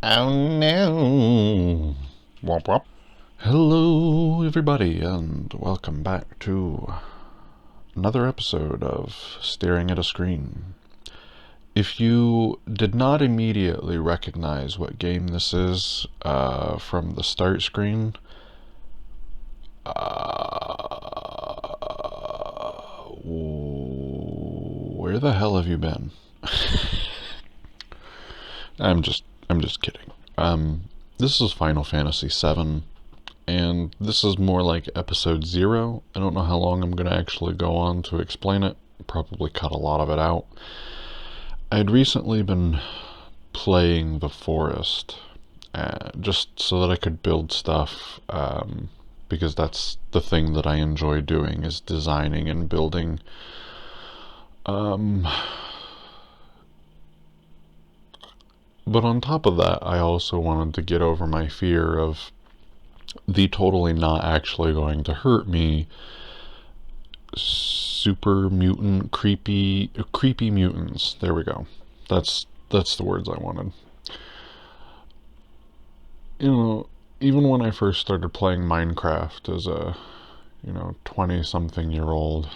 Oh no! Womp womp. Hello, everybody, and welcome back to another episode of Staring at a Screen. If you did not immediately recognize what game this is from the start screen, where the hell have you been? I'm just kidding. This is Final Fantasy VII, and this is more like episode 0. I don't know how long I'm going to actually go on to explain it. Probably cut a lot of it out. I'd recently been playing the forest, just so that I could build stuff, because that's the thing that I enjoy doing, is designing and building. But on top of that, I also wanted to get over my fear of the totally not actually going to hurt me super mutant creepy mutants. There we go. That's the words I wanted. Even when I first started playing Minecraft as a 20 something year old,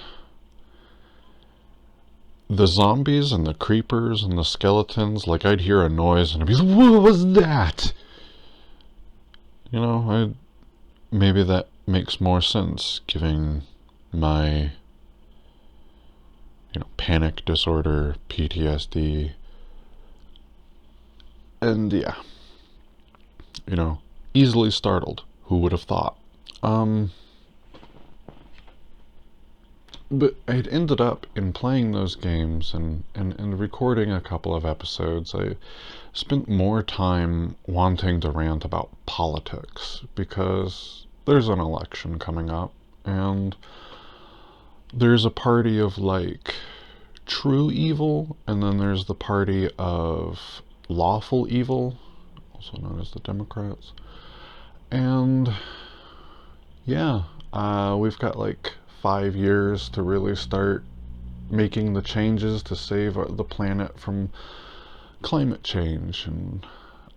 the zombies and the creepers and the skeletons, like, I'd hear a noise and I'd be like, what was that? Maybe that makes more sense given my panic disorder, PTSD, and yeah, easily startled. Who would have thought? But I'd ended up in playing those games and recording a couple of episodes. I spent more time wanting to rant about politics because there's an election coming up, and there's a party of, like, true evil, and then there's the party of lawful evil, also known as the Democrats. And yeah, we've got like 5 years to really start making the changes to save the planet from climate change, and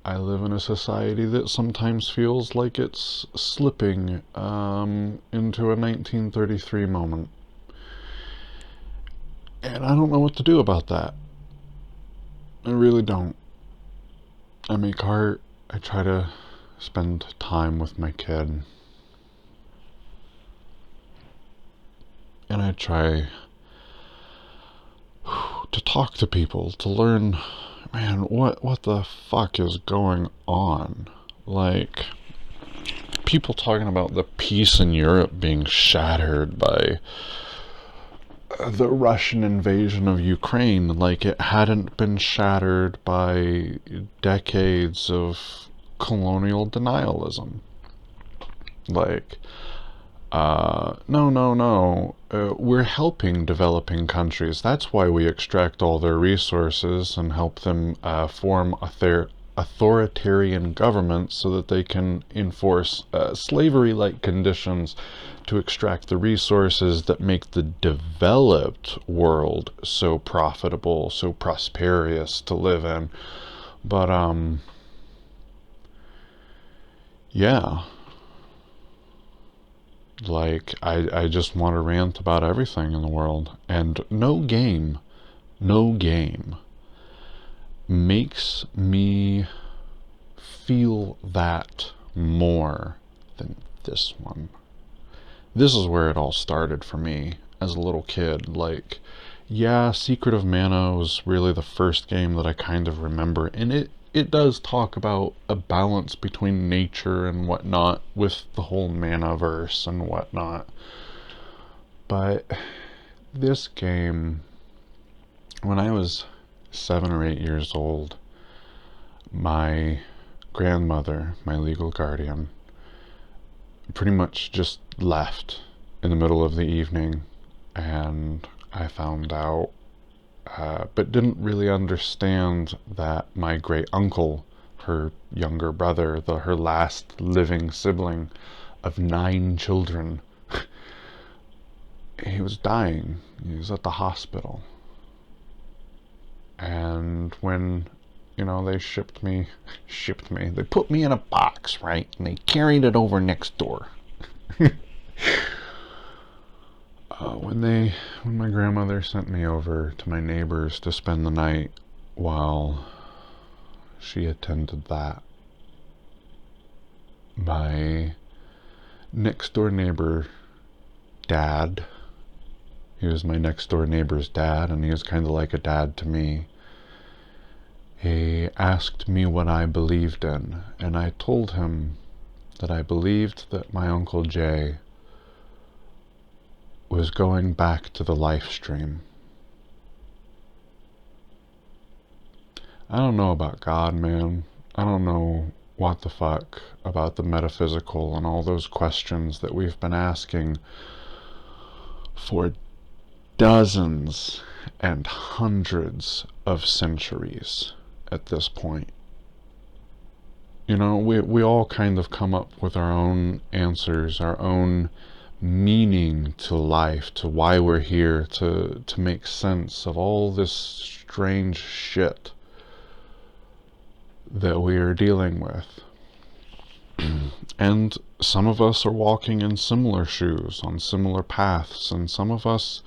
I live in a society that sometimes feels like it's slipping into a 1933 moment. And I don't know what to do about that. I really don't. I make art. I try to spend time with my kid. And I try to talk to people, to learn, man, what the fuck is going on? Like, people talking about the peace in Europe being shattered by the Russian invasion of Ukraine, like it hadn't been shattered by decades of colonial denialism. Like, no. We're helping developing countries. That's why we extract all their resources and help them form authoritarian governments so that they can enforce slavery-like conditions to extract the resources that make the developed world so profitable, so prosperous to live in. But, yeah. Like, I just want to rant about everything in the world. And no game makes me feel that more than this one. This is where it all started for me as a little kid. Like, yeah, Secret of Mana was really the first game that I kind of remember, and it does talk about a balance between nature and whatnot with the whole Manaverse and whatnot. But this game, when I was 7 or 8 years old, my grandmother, my legal guardian, pretty much just left in the middle of the evening, and I found out, but didn't really understand that my great uncle, her younger brother, her last living sibling of 9 children, he was dying. He was at the hospital. And when You know, they they put me in a box, right? And they carried it over next door. When my grandmother sent me over to my neighbor's to spend the night while she attended that, my next door neighbor dad, he was my next door neighbor's dad, and he was kind of like a dad to me. He asked me what I believed in, and I told him that I believed that my Uncle Jay was going back to the life stream. I don't know about God, man. I don't know what the fuck about the metaphysical and all those questions that we've been asking for dozens and hundreds of centuries at this point. You know, we all kind of come up with our own answers, our own meaning to life, to why we're here, to make sense of all this strange shit that we are dealing with. And some of us are walking in similar shoes, on similar paths, and some of us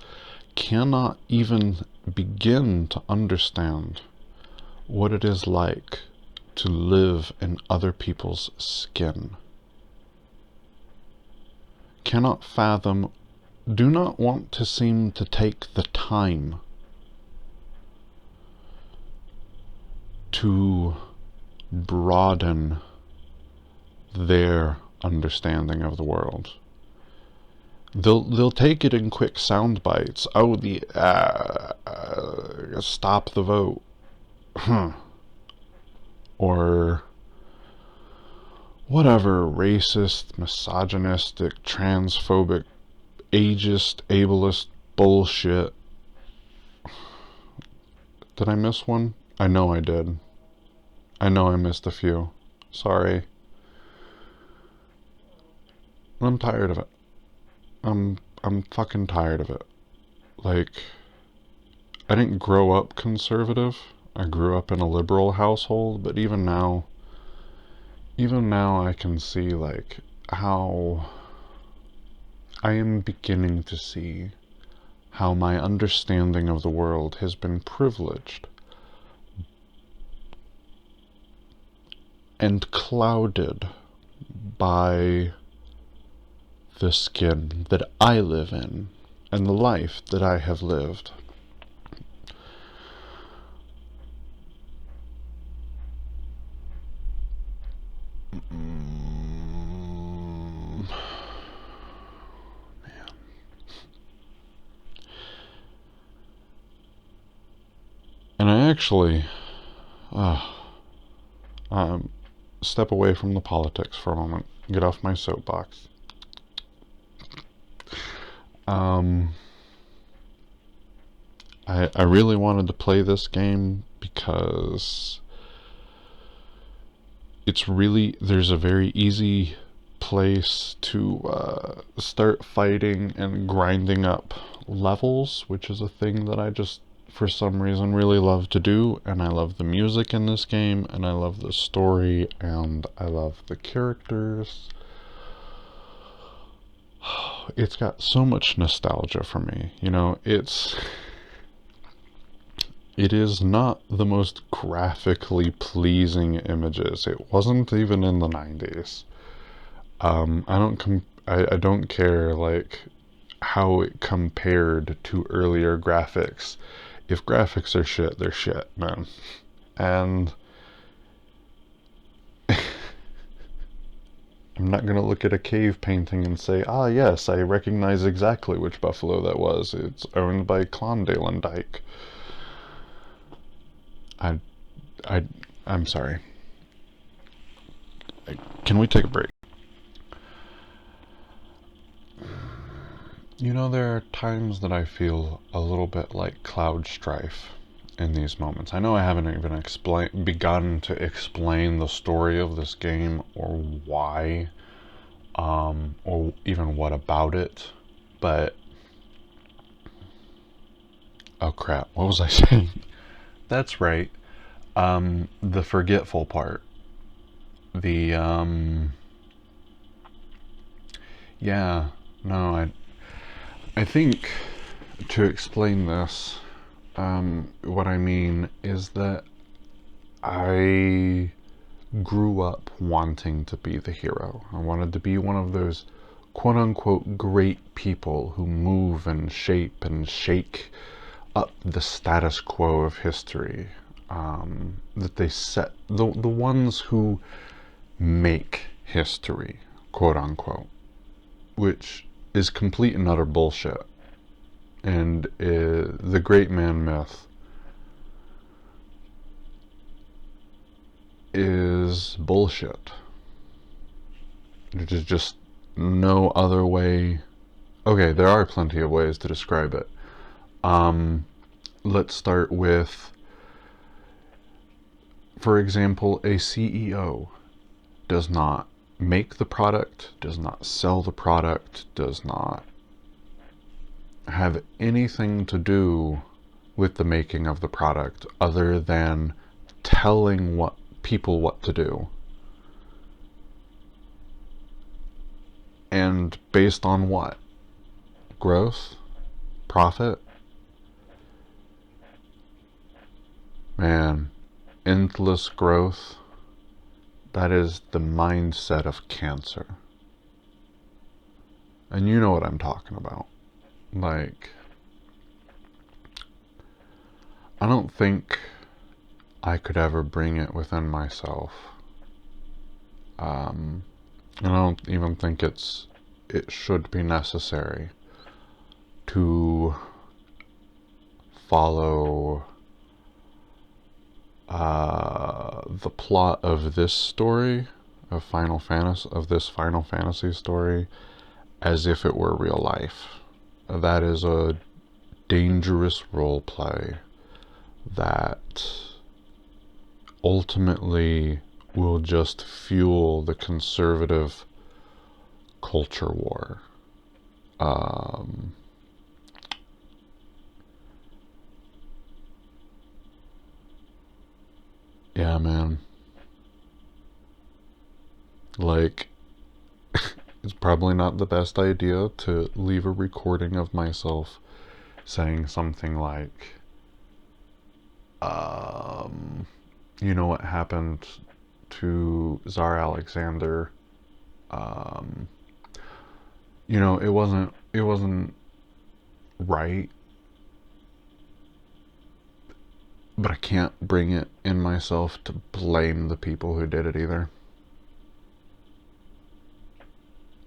cannot even begin to understand what it is like to live in other people's skin. Cannot fathom, do not want to seem to take the time to broaden their understanding of the world. They'll take it in quick sound bites. Oh, stop the vote. Or whatever racist, misogynistic, transphobic, ageist, ableist bullshit. Did I miss one? I know I did. I know I missed a few. Sorry. I'm tired of it. I'm fucking tired of it. Like, I didn't grow up conservative. I grew up in a liberal household, but even now I can see, like, how I am beginning to see how my understanding of the world has been privileged and clouded by the skin that I live in and the life that I have lived. Man. And I actually step away from the politics for a moment, get off my soapbox. I really wanted to play this game because it's really, there's a very easy place to start fighting and grinding up levels, which is a thing that I just, for some reason, really love to do. And I love the music in this game, and I love the story, and I love the characters. It's got so much nostalgia for me, you know. It is not the most graphically pleasing images. It wasn't even in the 90s. I don't care, like, how it compared to earlier graphics. If graphics are shit, they're shit, man. And I'm not going to look at a cave painting and say, ah, yes, I recognize exactly which buffalo that was. It's owned by Clondale and Dyke. I'm sorry. Can we take a break? You know, there are times that I feel a little bit like Cloud Strife in these moments. I know I haven't even begun to explain the story of this game or why, or even what about it, but oh crap, what was I saying? That's right. The forgetful part. The, yeah, no, I think to explain this, what I mean is that I grew up wanting to be the hero. I wanted to be one of those quote unquote great people who move and shape and shake up the status quo of history. That they set, the ones who make history, quote unquote, which is complete and utter bullshit. And the great man myth is bullshit. There's just no other way. Okay, there are plenty of ways to describe it. Let's start with, for example, a CEO does not make the product, does not sell the product, does not have anything to do with the making of the product other than telling people what to do. And based on what? Growth? Profit? Man, endless growth, that is the mindset of cancer. And you know what I'm talking about. Like, I don't think I could ever bring it within myself. I don't even think it should be necessary to follow the plot of this story, of this Final Fantasy story, as if it were real life. That is a dangerous role play that ultimately will just fuel the conservative culture war. Yeah, man. Like, it's probably not the best idea to leave a recording of myself saying something like, you know what happened to Tsar Alexander? You know, it wasn't right, but I can't bring it in myself to blame the people who did it either.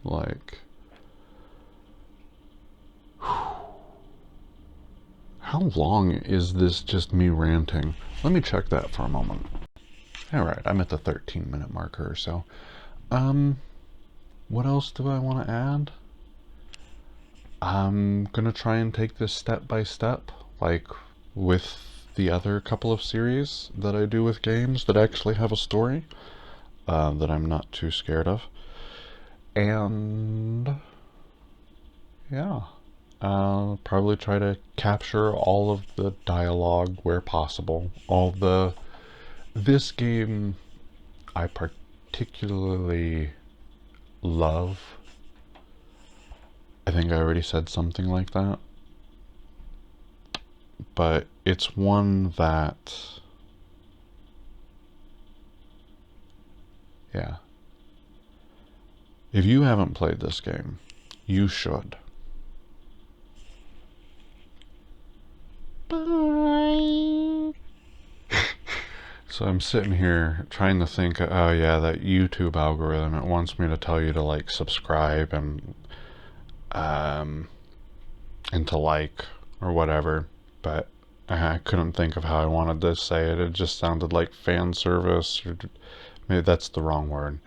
Like, how long is this just me ranting? Let me check that for a moment. Alright, I'm at the 13-minute marker or so. What else do I want to add? I'm gonna try and take this step by step, like with the other couple of series that I do with games that actually have a story, that I'm not too scared of. And yeah, I'll probably try to capture all of the dialogue where possible. This game I particularly love. I think I already said something like that. But it's one that, yeah. If you haven't played this game, you should. Bye. So I'm sitting here trying to think, oh yeah, that YouTube algorithm, it wants me to tell you to like subscribe and to like or whatever, but I couldn't think of how I wanted to say it. It just sounded like fan service, or maybe that's the wrong word.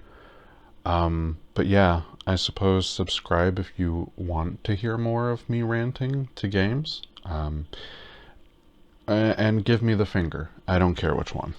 But yeah, I suppose subscribe if you want to hear more of me ranting to games. And give me the finger. I don't care which one.